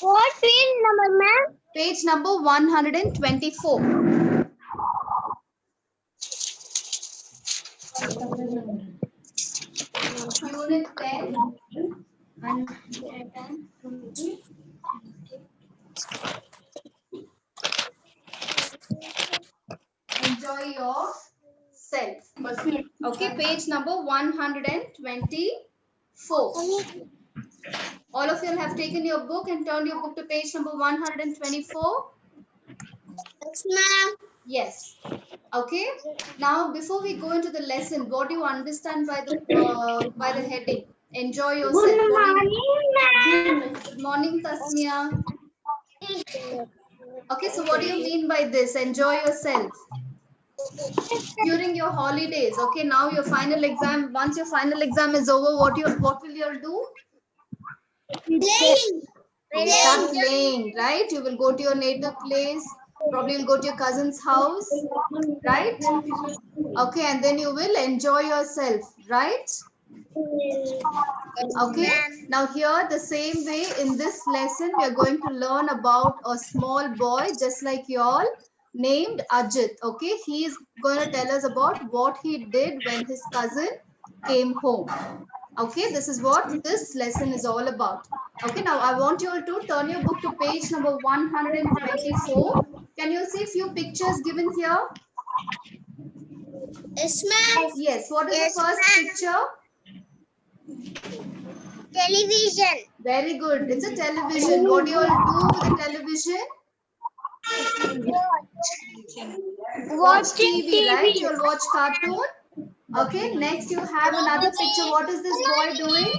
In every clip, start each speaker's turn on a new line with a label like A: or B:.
A: What page number, ma'am?
B: Page number 124. Unit 10. Enjoy yourself. Okay, page number 124. All of you have taken your book and turned your book to page number 124.
A: Yes, ma'am.
B: Yes. Okay. Now, before we go into the lesson, what do you understand by the heading? Enjoy yourself.
A: Good
B: What do you-
A: morning, ma'am.
B: Good morning, Tasmia. Okay, so what do you mean by this? Enjoy yourself during your holidays. Okay, now your final exam. Once your final exam is over, what will you all do?
A: Playing.
B: You start playing, right? You will go to your native place. Probably you'll go to your cousin's house, right? Okay, and then you will enjoy yourself, right? Okay, now here the same way in this lesson we are going to learn about a small boy just like y'all named Ajit. Okay, he is going to tell us about what he did when his cousin came home. Okay, this is what this lesson is all about. Okay, now I want you all to turn your book to page number 124. Can you see few pictures given here?
A: Yes, ma'am.
B: Yes, what is
A: Yes,
B: the first
A: ma'am.
B: picture?
A: Television.
B: Very good. It's a television. What do you all do with the television? Watch TV, right? You'll watch cartoon. Okay, next you have another picture. What is this boy doing?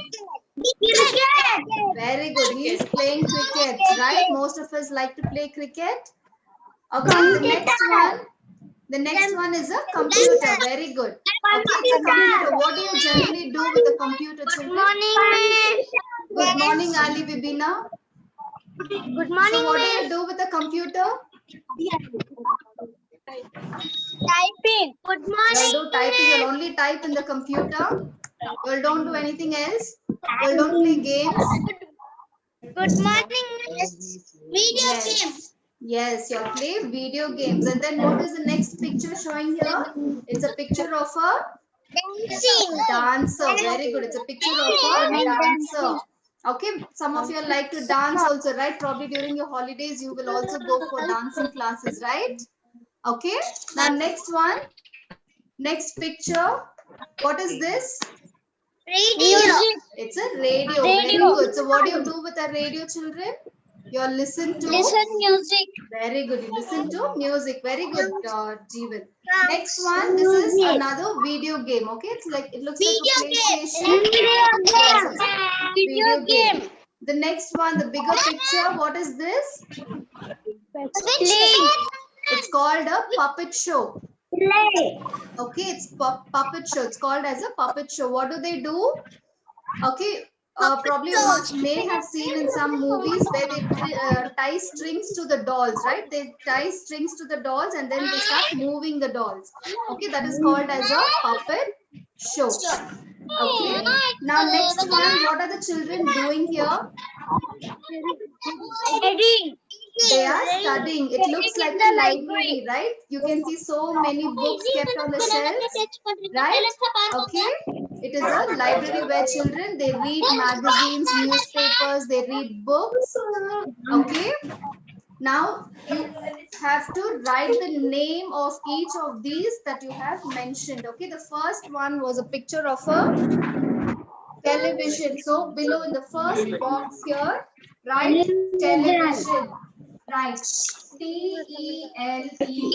A: Cricket.
B: Very good. He is playing cricket, right? Most of us like to play cricket. Okay, the next one is a computer. Very good. Okay, it's a computer. What do you generally do with a computer, children? Good morning, Ali Bibina.
A: Good
B: So
A: morning,
B: what do you do with a computer?
A: Typing. Good
B: You'll do typing. You'll only type in the computer. You don't do anything else. You don't play games.
A: Good morning, miss. Video game.
B: Yes, you play video games. And then what is the next picture showing here? It's a picture of a
A: Dancing.
B: dancer. Very good. It's a picture of a dancer. Okay, some of you like to dance also, right? Probably during your holidays, you will also go for dancing classes, right? Okay, now next one. Next picture. What is this?
A: Radio.
B: It's a radio. Very good. So what do you do with a radio, children? You listen to
A: music.
B: very good. You listen to music. Very good, Jeevan. Next one. This is another video game. Okay, it's like it looks like a PlayStation. Yes, it's a video game. The next one, the bigger picture. What is this? It's called a puppet show. Okay, it's puppet show. It's called as a puppet show. What do they do? Okay, probably you may have seen in some movies where they tie strings to the dolls, right? They tie strings to the dolls and then they start moving the dolls. Okay, that is called as a puppet show. Okay, now next one, what are the children doing here? They are studying. It looks like a library, right? You can see so many books kept on the shelves, right? Okay. It is a library where children, they read magazines, newspapers, they read books. Okay. Now you have to write the name of each of these that you have mentioned. Okay. The first one was a picture of a television. So below in the first box here, write television. Right. T-E-L-E.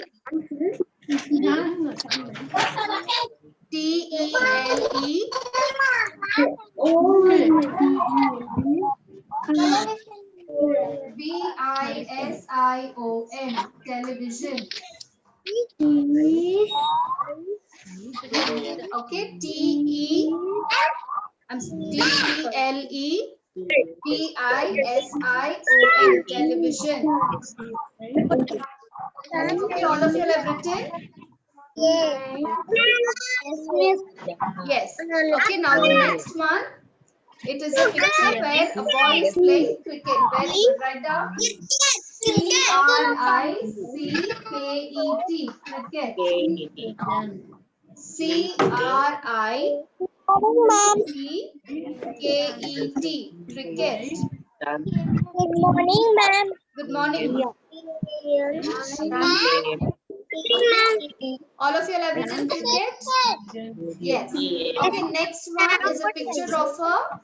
B: T-E-L-E. V-I-S-I-O-N. Television. Okay. T-E-L-E. P-I-S-I-O-N. Television. Okay, all of you have written? Yes. Okay, now the next one. It is a picture where a boy is playing cricket. Very good. Write down. C-R-I-C-K-E-T. Cricket. C-R-I-C-K-E-T. Cricket.
A: Good morning, ma'am.
B: Good morning.
A: Ma'am.
B: All of you have written cricket? Yes. Okay, next one is a picture of a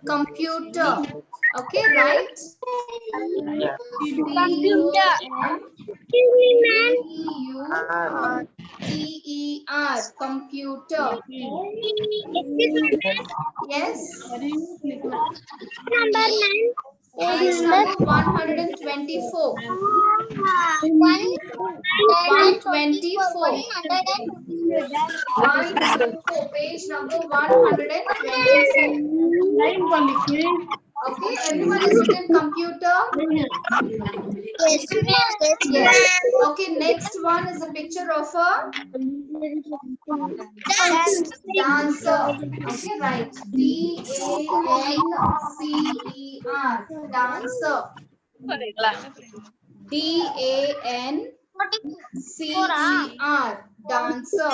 B: computer. Okay, right?
A: Computer.
B: C-O-M-P-U-T-E-R. Computer. Yes.
A: Number, ma'am.
B: Page number 124. 124. 124. Page number 124. Okay, everyone is written computer.
A: Yes,
B: Yes. Okay, next one is a picture of a dancer. Okay, right. D-A-N-C-E-R. Dancer. D-A-N-C-E-R. Dancer.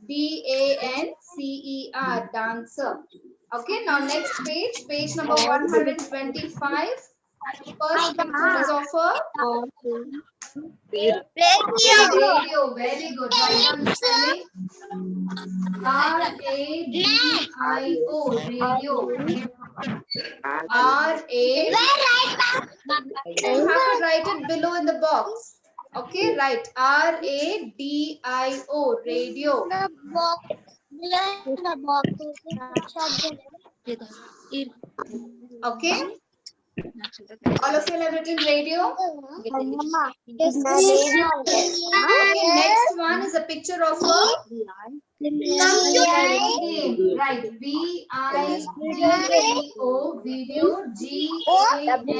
B: D-A-N-C-E-R. Dancer. Okay, now next page. Page number 125. First picture is of a radio. Very good. Write down the spelling. R-A-D-I-O. Radio. R-A. You have to write it below in the box. Okay, right. R-A-D-I-O. Radio. Okay. All of you have written radio. Okay, next one is a picture of a game. Right. V-I-D-E-O. Video. G-A-M-E-S.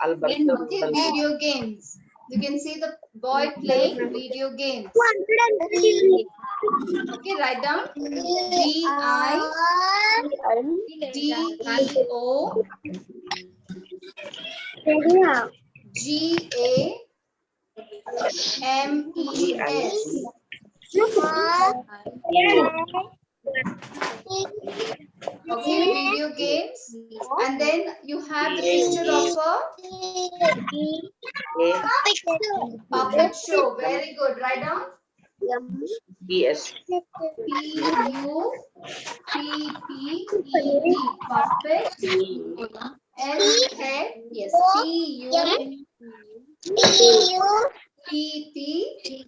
B: Okay, video games. You can see the boy playing video games. Okay, write down. V-I-D-E-O. G-A-M-E-S. Okay, video games. And then you have the picture of a puppet show. Very good. Write down.
C: Yes.
B: P-U-P-P-E-T. Puppet. S-H. Yes. P-U-P-P-E-T.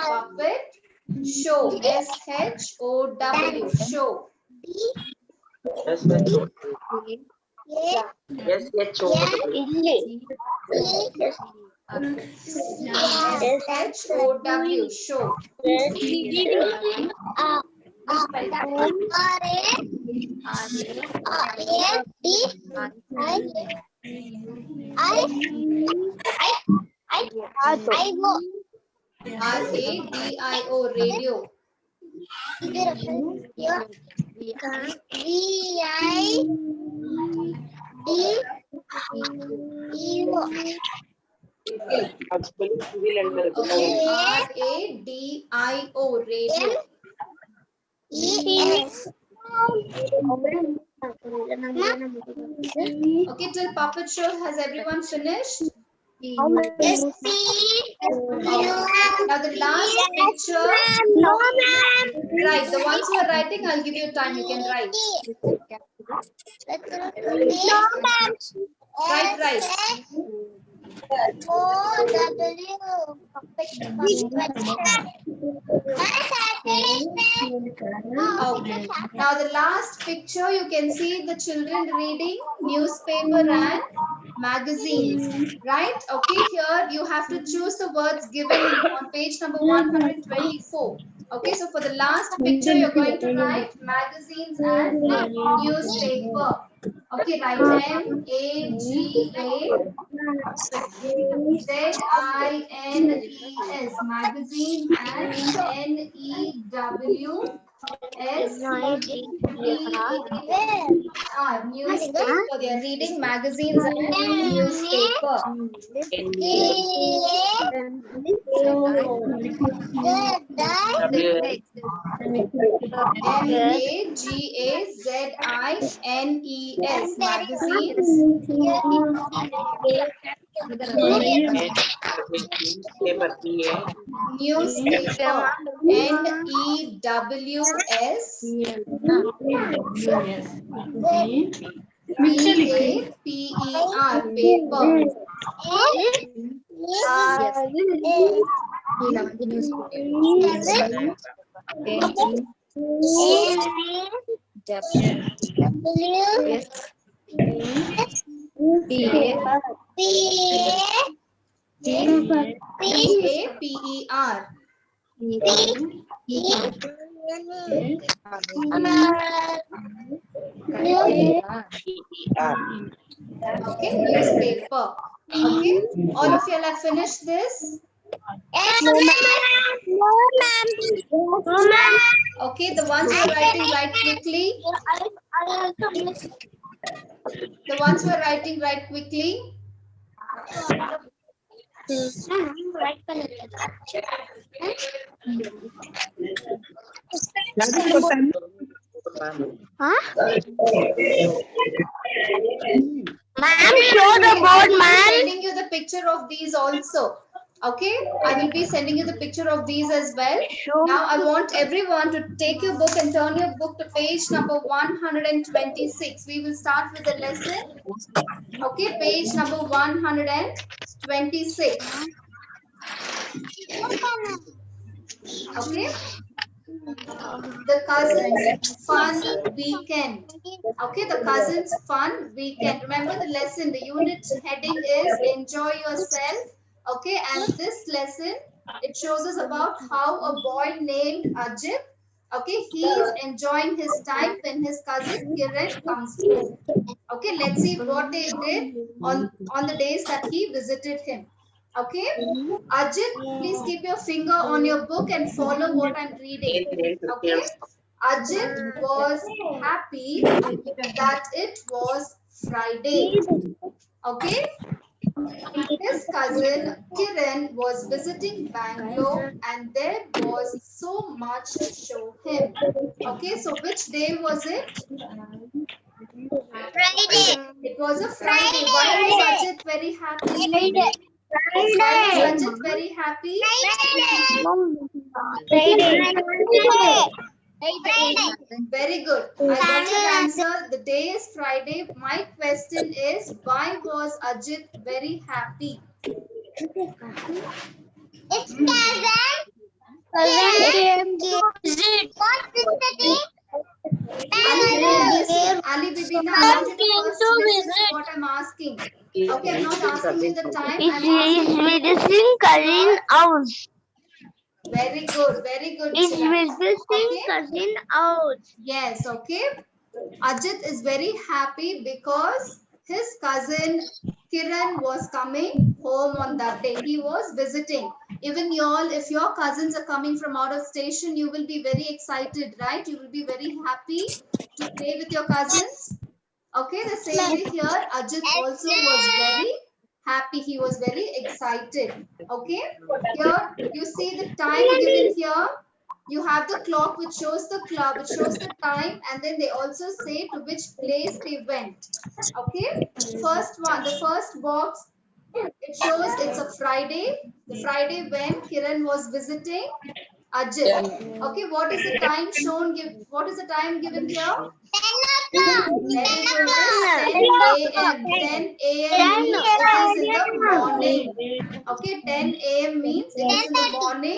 B: Puppet. Show. S-H-O-W. Show.
C: Yes, yes,
B: S-H-O-W. Show. R-A-D-I-O. Radio. R-A-D-I-O. Radio. Okay, till puppet show, has everyone finished?
A: Yes,
B: Now the last picture.
A: no, ma'am.
B: Right, the ones who are writing, I'll give you time. You can write.
A: No, ma'am.
B: Right. Okay. Now the last picture, you can see the children reading newspaper and magazines. Right? Okay, here you have to choose the words given on page number 124. Okay, so for the last picture, you're going to write magazines and newspaper. Okay, write MAGAZINES, magazines, and NEWSPER, newspaper. They are reading magazines and newspaper.
C: W
B: MAGAZINES, magazines.
C: newspaper
B: Newspaper, NEWSPER, paper. PAPER. Okay, newspaper. Okay, all of you have finished this. Okay, the ones who are writing, write quickly. The ones who are writing, write quickly.
A: Ma'am, show the board,
B: I will be
A: ma'am.
B: sending you the picture of these also. Okay, I will be sending you the picture of these as well. Now I want everyone to take your book and turn your book to page number 126. We will start with the lesson. Okay, page number 126. Okay, the cousins fun weekend. Okay, the cousins fun weekend. Remember the lesson, the unit heading is enjoy yourself. Okay, and this lesson, it shows us about how a boy named Ajit, okay, he is enjoying his time when his cousin Kiran comes home. Okay, let's see what they did on the days that he visited him. Okay, Ajit, please keep your finger on your book and follow what I'm reading. Okay, Ajit was happy that it was Friday. Okay, his cousin Kiran was visiting Bangalore and there was so much to show him. Okay, so which day was it?
A: Friday.
B: It was a Friday. Why was Ajit very happy? Why was Ajit very happy? Very good. I got your answer. The day is Friday. My question is, why was Ajit very happy?
A: It's cousin came to visit. What is the day?
B: Ali Bibina, I want you to first listen to what I'm asking. Okay, I'm not asking you the time. I'm asking you.
A: Visiting cousin house.
B: Very good, very good.
A: Is
B: Chirag.
A: visiting
B: Okay.
A: cousin house.
B: Yes, okay. Ajit is very happy because his cousin Kiran was coming home on that day. He was visiting. Even y'all, if your cousins are coming from out of station, you will be very excited, right? You will be very happy to play with your cousins. Okay, the same way here, Ajit also was very happy. He was very excited. Okay, here you see the time given here. You have the clock which shows the time, and then they also say to which place they went. Okay, first one, the first box, it shows it's a Friday. The Friday when Kiran was visiting Ajit. Okay, what is the time shown? What is the time given here?
A: 10
B: Very good. It's 10 a.m. 10 a.m. means it is in the morning. Okay, 10 a.m. means it is in the morning.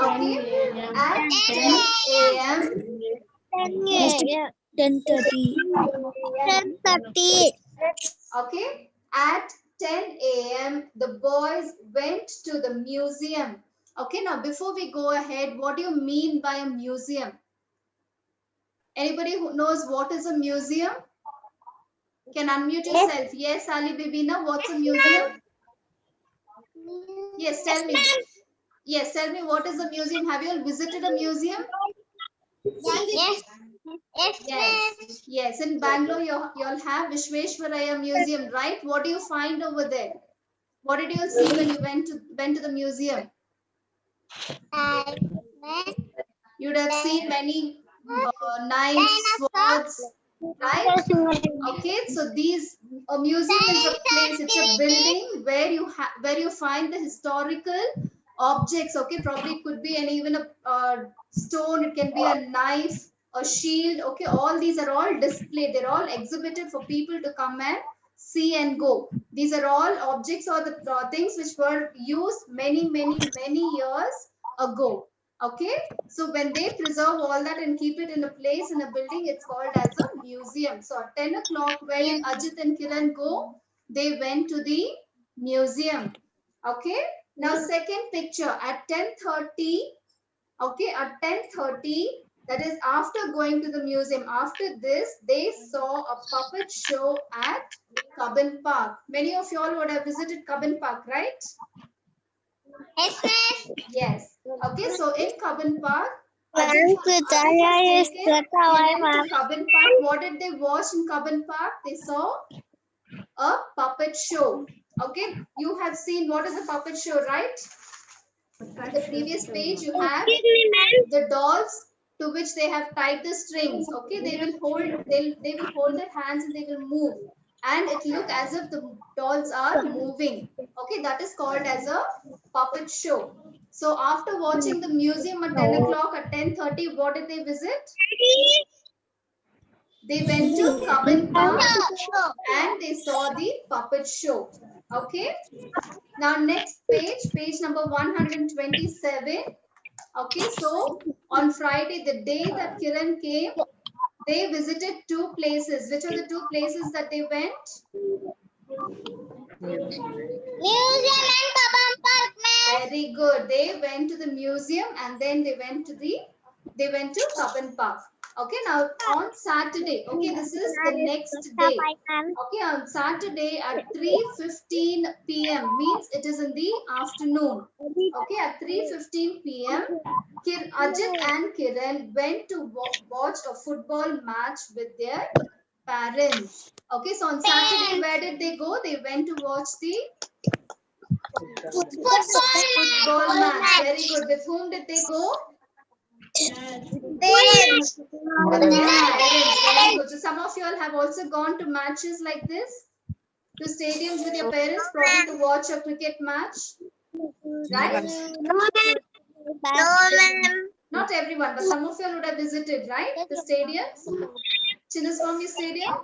B: Okay, at 10 a.m.
A: 10:30.
B: Okay, at 10 a.m. the boys went to the museum. Okay, now before we go ahead, what do you mean by a museum? Anybody who knows what is a museum? Can unmute yourself. Yes, Ali Bibina, what's a museum? Yes, tell me. Yes, tell me what is a museum. Have you all visited a museum?
A: Yes. Yes.
B: Yes. Yes, in Bangalore, you all have Vishveshwaraya Museum, right? What do you find over there? What did you all see when you went to the museum? You would have seen many knives, swords, right? Okay, so a museum is a place, it's a building where you find the historical objects. Okay, probably it could be even a stone, it can be a knife, a shield. Okay, all these are all displayed, they're all exhibited for people to come and see and go. These are all objects or the things which were used many years ago. Okay, so when they preserve all that and keep it in a place in a building, it's called as a museum. So at 10 o'clock, where did Ajit and Kiran go? They went to the museum. Okay, now second picture at 10:30. Okay, at 10:30, that is after going to the museum. After this, they saw a puppet show at Cubbon Park. Many of you all would have visited Cubbon Park, right? Yes. Okay, so in Cubbon Park, Ajit was taken. They went to Cubbon Park. What did they watch in Cubbon Park? They saw a puppet show. Okay, you have seen what is a puppet show, right? The previous page you have the dolls to which they have tied the strings. Okay, they will hold their hands and they will move, and it look as if the dolls are moving. Okay, that is called as a puppet show. So after watching the museum at 10 o'clock, at 10:30, what did they visit? They went to Cubbon Park and they saw the puppet show. Okay, now next page number 127. Okay, so on Friday, the day that Kiran came, they visited two places. Which are the two places that they went?
A: Museum and Cubbon Park, ma'am.
B: Very good. They went to the museum and then they went to Cubbon Park. Okay, now on Saturday, okay, this is the next day. Okay, on Saturday at 3:15 p.m. means it is in the afternoon. Okay, at 3:15 p.m. Ajit and Kiran went to watch a football match with their parents. Okay, so on Saturday, where did they go? They went to watch the football match. Very good. With whom did they go?
A: Parents.
B: With their parents. Very good. So some of you all have also gone to matches like this, to stadiums with your parents, probably to watch a cricket match, right?
A: No, ma'am.
B: Not everyone, but some of you all would have visited, right? The stadiums, Chinnaswamy Stadium,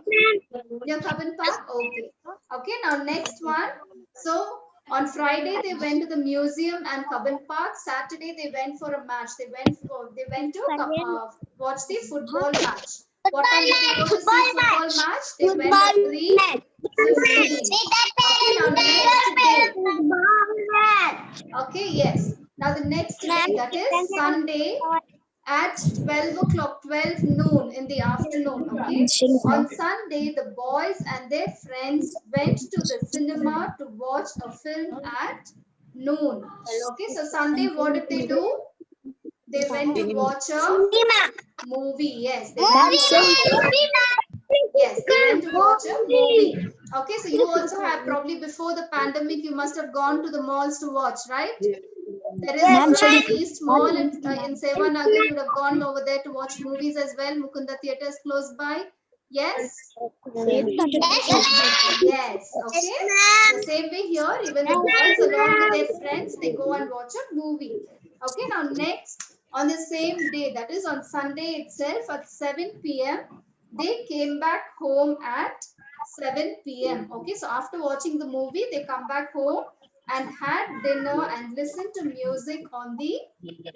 B: near Cubbon Park. Okay. Okay. Now next one. So on Friday they went to the museum and Cubbon Park. Saturday they went for a match. They went to watch the football match. What time did they go to see football match? They went at 3:15. Okay, now next day. Okay, yes. Now the next day, that is Sunday at 12 o'clock, 12 noon in the afternoon. Okay. On Sunday, the boys and their friends went to the cinema to watch a film at noon. Okay, so Sunday, what did they do? They went to watch a movie. Yes, they went to watch a movie. Okay, so you also have probably before the pandemic, you must have gone to the malls to watch, right? There is East Mall in Sevanagar. You would have gone over there to watch movies as well. Mukunda Theatre is close by. Yes? Yes. Okay. The same way here, even the boys along with their friends, they go and watch a movie. Okay. Now next, on the same day, that is on Sunday itself at 7 p.m., they came back home at 7 p.m. Okay. So after watching the movie, they come back home and had dinner and listened to music on the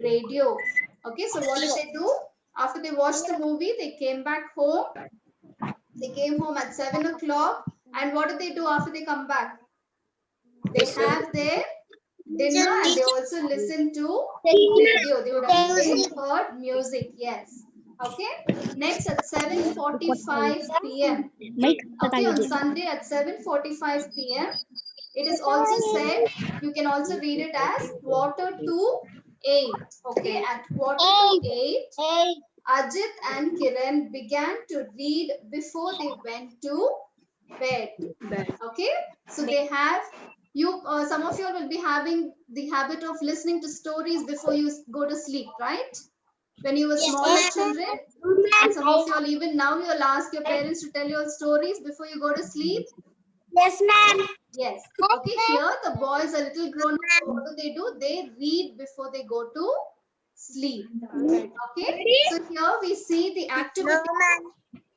B: radio. Okay, so what did they do? After they watched the movie, they came back home. They came home at 7 o'clock. And what did they do after they come back? They have their dinner and they also listened to radio. They would have heard music, yes. Okay. Next at 7:45 p.m. Okay, on Sunday at 7:45 p.m. It is also said, you can also read it as 7:45. Okay, at 7:45, Ajit and Kiran began to read before they went to bed. Okay, so they have some of you all will be having the habit of listening to stories before you go to sleep, right? When you were smaller children, and some of you all even now you'll ask your parents to tell you all stories before you go to sleep.
A: Yes, ma'am.
B: Yes. Okay, here the boys are little grown up. What do? They read before they go to sleep. Okay, so here we see the activity.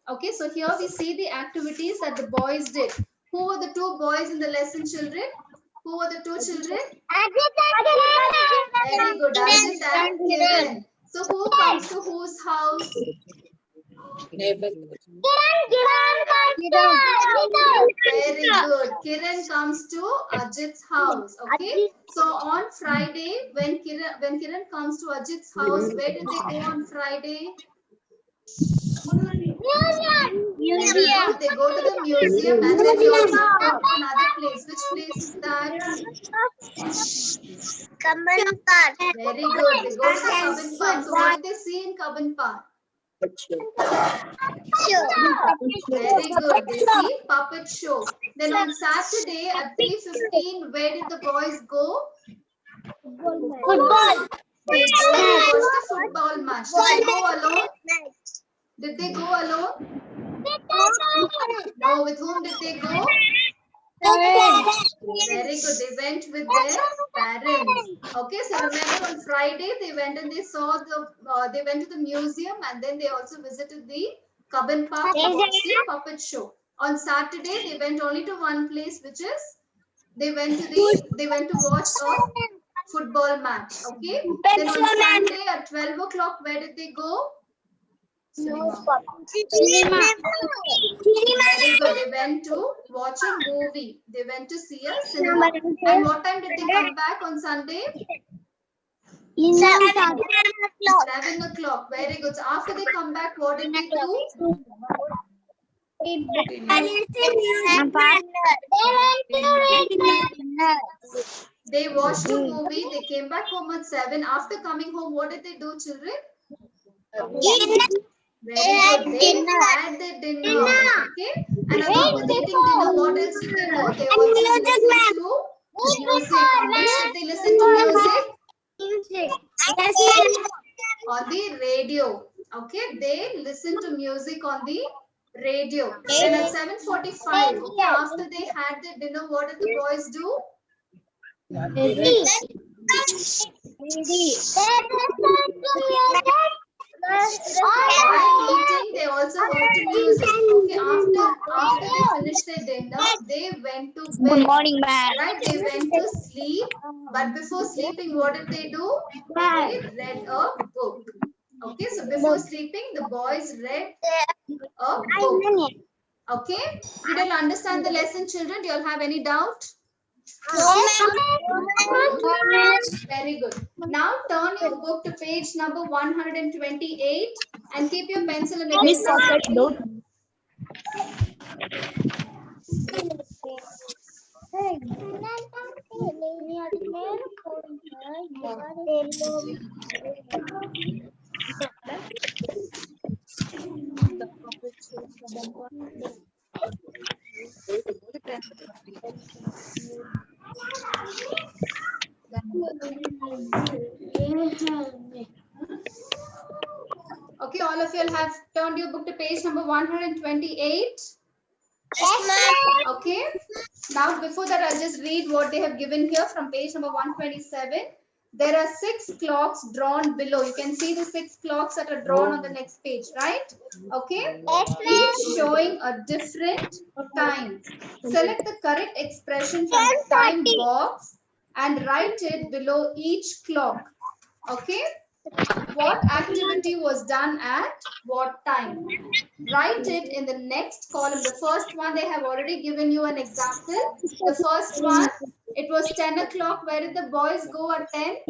B: Okay, so here we see the activities that the boys did. Who were the two boys in the lesson, children? Who were the two children? Very good, Ajit and Kiran. So who comes to whose house? Very good. Kiran comes to Ajit's house. Okay. So on Friday, when Kiran comes to Ajit's house, where did they go on Friday? Very good. They go to the museum and then they also go to another place. Which place is that?
A: Kaman Park.
B: Very good. They go to the Cubbon Park. So what did they see in Cubbon Park? Very good. They see puppet show. Then on Saturday at 3:15, where did the boys go?
A: Football.
B: They go to watch the football match. Did they go alone? Did they go alone? No. With whom did they go? Very good. They went with their parents. Okay, so remember on Friday they went and they saw they went to the museum and then they also visited the Cubbon Park to watch the puppet show. On Saturday they went only to one place, which is they went to watch a football match. Okay. Then on Sunday at 12 o'clock, where did they go?
A: Cinema.
B: Very good. They went to watch a movie. They went to see a cinema. And what time did they come back on Sunday? 11 o'clock. Very good. So after they come back, what did they do? They watched a movie. They came back home at 7. After coming home, what did they do, children? Very good. They had the dinner. Okay. And along with eating dinner, what else did they do? They also listened to music. Which did they listen to music? On the radio. Okay. They listened to music on the radio. Then at 7:45, okay, after they had their dinner, what did the boys do? While eating, they also heard the music. Okay, after they finished their dinner, they went to bed.
A: Good morning, ma'am.
B: Right, they went to sleep. But before sleeping, what did they do? They read a book. Okay, so before sleeping, the boys read a book. Okay, did you understand the lesson, children? Do you all have any doubt? Very good. Now turn your book to page number 128 and keep your pencil in the Okay, all of you have turned your book to page number 128. Okay. Now, before that, I'll just read what they have given here from page number 127. There are 6 clocks drawn below. You can see the 6 clocks that are drawn on the next page, right? Okay. Each showing a different time. Select the correct expression from the time box and write it below each clock. Okay. What activity was done at what time? Write it in the next column. The first one, they have already given you an example. The first one, it was 10 o'clock. Where did the boys go at 10?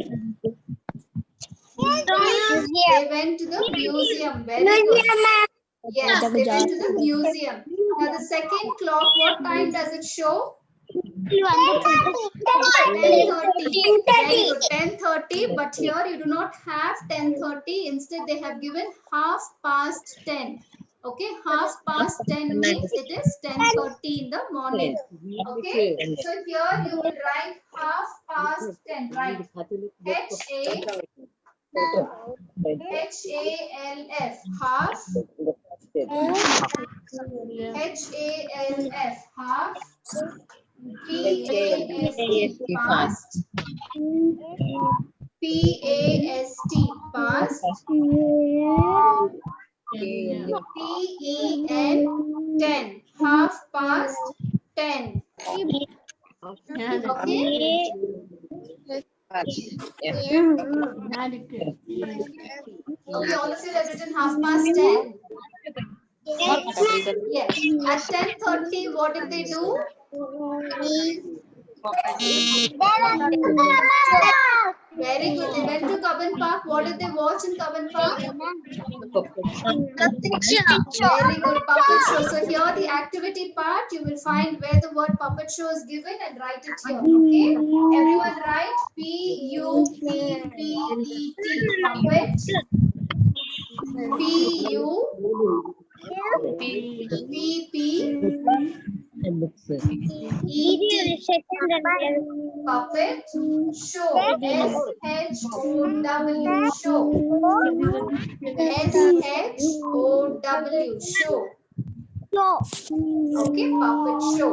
B: They went to the museum. Very good. Yes, they went to the museum. Now the second clock, what time does it show? 10:30. Very good. 10:30. But here you do not have 10:30. Instead, they have given 10:30. Okay, 10:30 means it is 10:30 in the morning. Okay, so here you will write 10:30. Right? H-A-L-F. Half. H-A-L-F. Half. P-A-S-T. Past. P-A-S-T. Past. T-E-N. 10. 10:30. Okay. Okay, all of you have written 10:30. Yes. At 10:30, what did they do? Very good. They went to Cubbon Park. What did they watch in Cubbon Park? Very good. Puppet show. So here the activity part, you will find where the word puppet show is given and write it here. Okay. Everyone write P-U-P-P-E-T. Puppet. P-U-P-P-E-T. Puppet show. S-H-O-W. Show. S-H-O-W. Show. Okay, puppet show.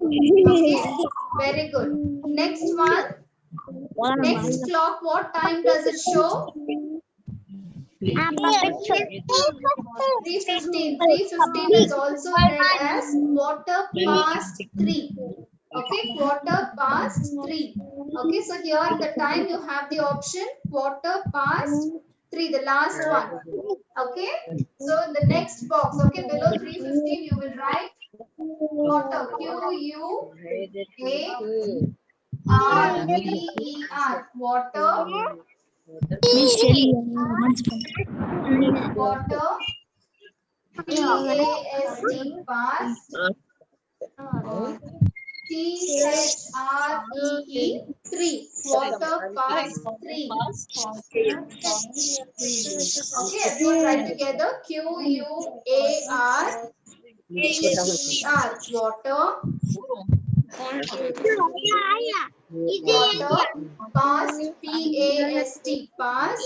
B: Okay, very good. Next one. Next clock, what time does it show? 3:15. 3:15 is also read as 3:15. Okay, 3:15. Okay, so here the time you have the option 3:15, the last one. Okay, so in the next box, okay, below 3:15, you will write quarter. Q-U-A-R-T-E-R. Quarter. Quarter. P-A-S-T. Past. T-H-R-E-E. 3. 3:15. Okay, everyone write together. Q-U-A-R-T-E-R. Water. Water. Past. P-A-S-T. Past.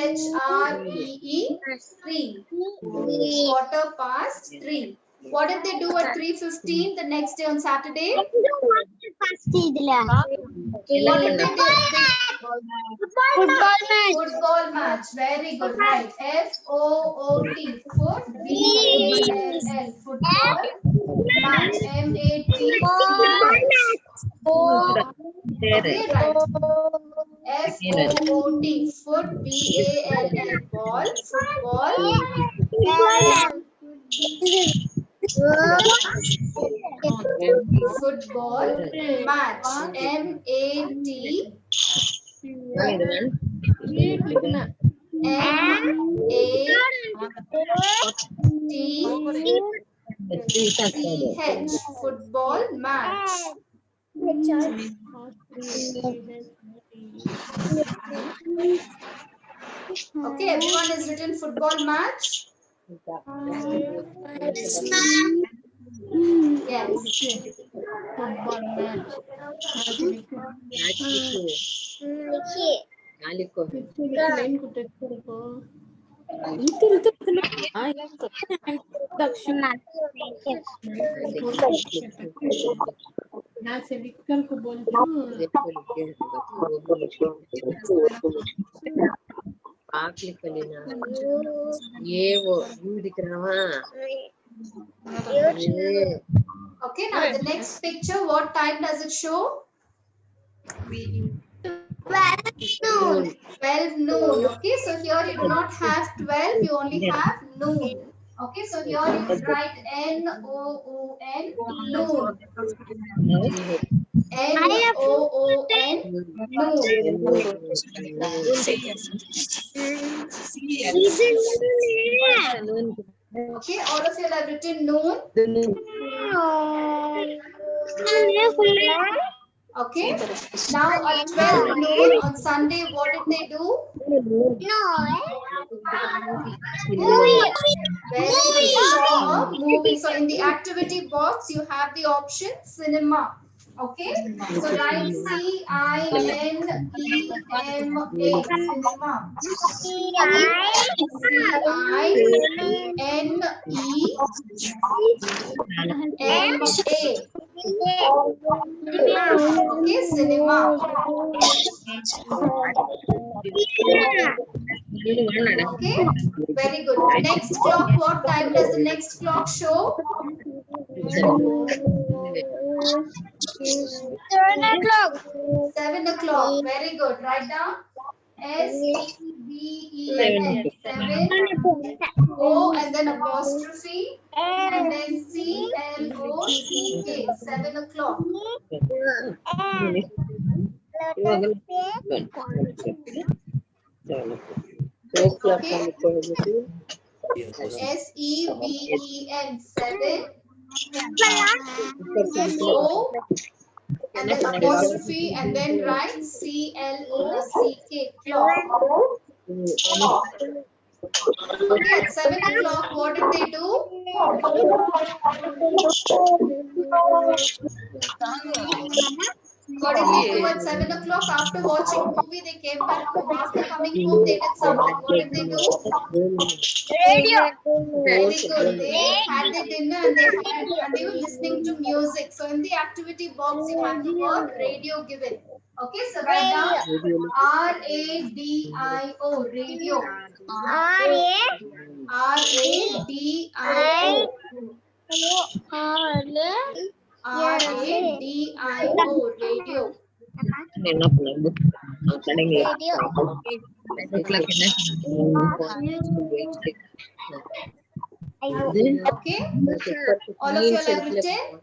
B: T-H-R-E-E. 3. 3:15. What did they do at 3:15 the next day on Saturday? What did they do? Football match. Very good. Right. F-O-O-T. Foot. B-A-L-L. Football match. M-A-T. Okay, right. F-O-O-T. Foot. B-A-L-L. Ball. Football. Football match. M-A-T. M-A-T-C-H. Football match. Okay, everyone has written football match. Yes. Okay, now the next picture, what time does it show? 12 noon. Okay, so here you do not have 12, you only have noon. Okay, so here you will write N-O-O-N, noon. N-O-O-N, noon. Okay, all of you have written noon. Okay, now at 12 noon on Sunday, what did they do? Very good. Saw a movie. So in the activity box, you have the option cinema. Okay, so write C-I-N-E-M-A, cinema. C-I-N-E-M-A. Okay, cinema. Okay, very good. Next clock, what time does the next clock show? 7 o'clock. Very good. Write down. S-E-V-E-N. 7. O and then apostrophe. And then C-L-O-C-K. 7 o'clock. S-E-V-E-N. 7. O and then apostrophe and then write C-L-O-C-K. Clock. Okay, at 7 o'clock, what did they do? What did they do at 7 o'clock? After watching movie, they came back home. After coming home, they did something. What did they do?
A: Radio.
B: Very good. They had their dinner and they were listening to music. So in the activity box, you have the word radio given. Okay, so write down R-A-D-I-O, radio. R-A-D-I-O. R-A-D-I-O, radio. Okay, all of you have written?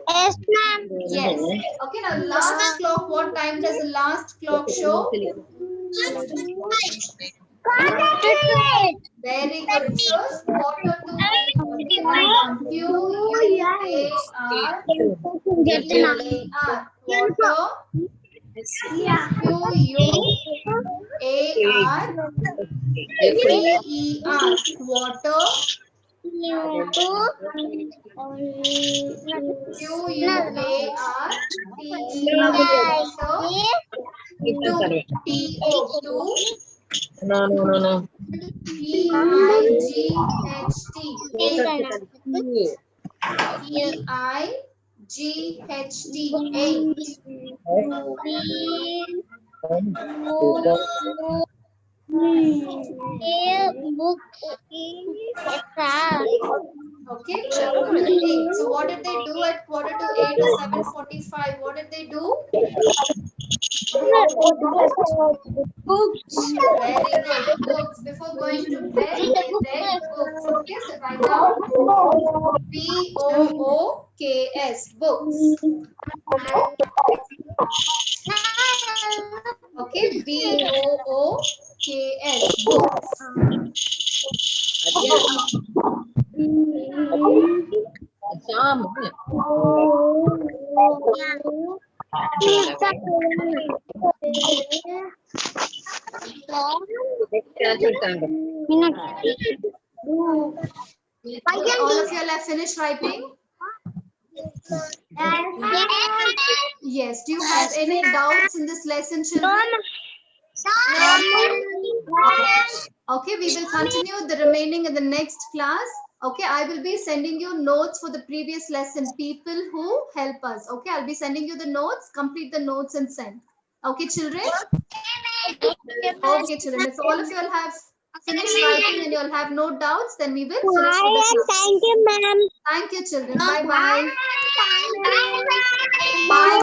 A: Yes, ma'am.
B: Yes. Okay, now last clock, what time does the last clock show? Very good. It shows quarter to 8. Okay, write down Q-U-A-R. Q-U-A-R. Quarter. Q-U-A-R. T-E-R. Quarter. Q-U-A-R. T-E-R. T-O.
C: No.
B: E-I-G-H-T. E-I-G-H-T. 8. Okay, quarter to 8. So what did they do at quarter to 8 or 7:45? What did they do?
A: Books.
B: Very good. Books. Before going to bed, they read books. Okay, so write down B-O-O-K-S. Books. Okay, B-O-O-K-S. Books. Yes. Okay, all of you have finished writing? Yes. Do you have any doubts in this lesson, children? Okay, we will continue the remaining in the next class. Okay, I will be sending you notes for the previous lesson, people who help us. Okay, I'll be sending you the notes, complete the notes and send. Okay, children? Okay, children. If all of you all have finished writing and you all have no doubts, then we will finish with the class.
A: Thank you, ma'am.
B: Thank you, children. Bye-bye.
A: Bye.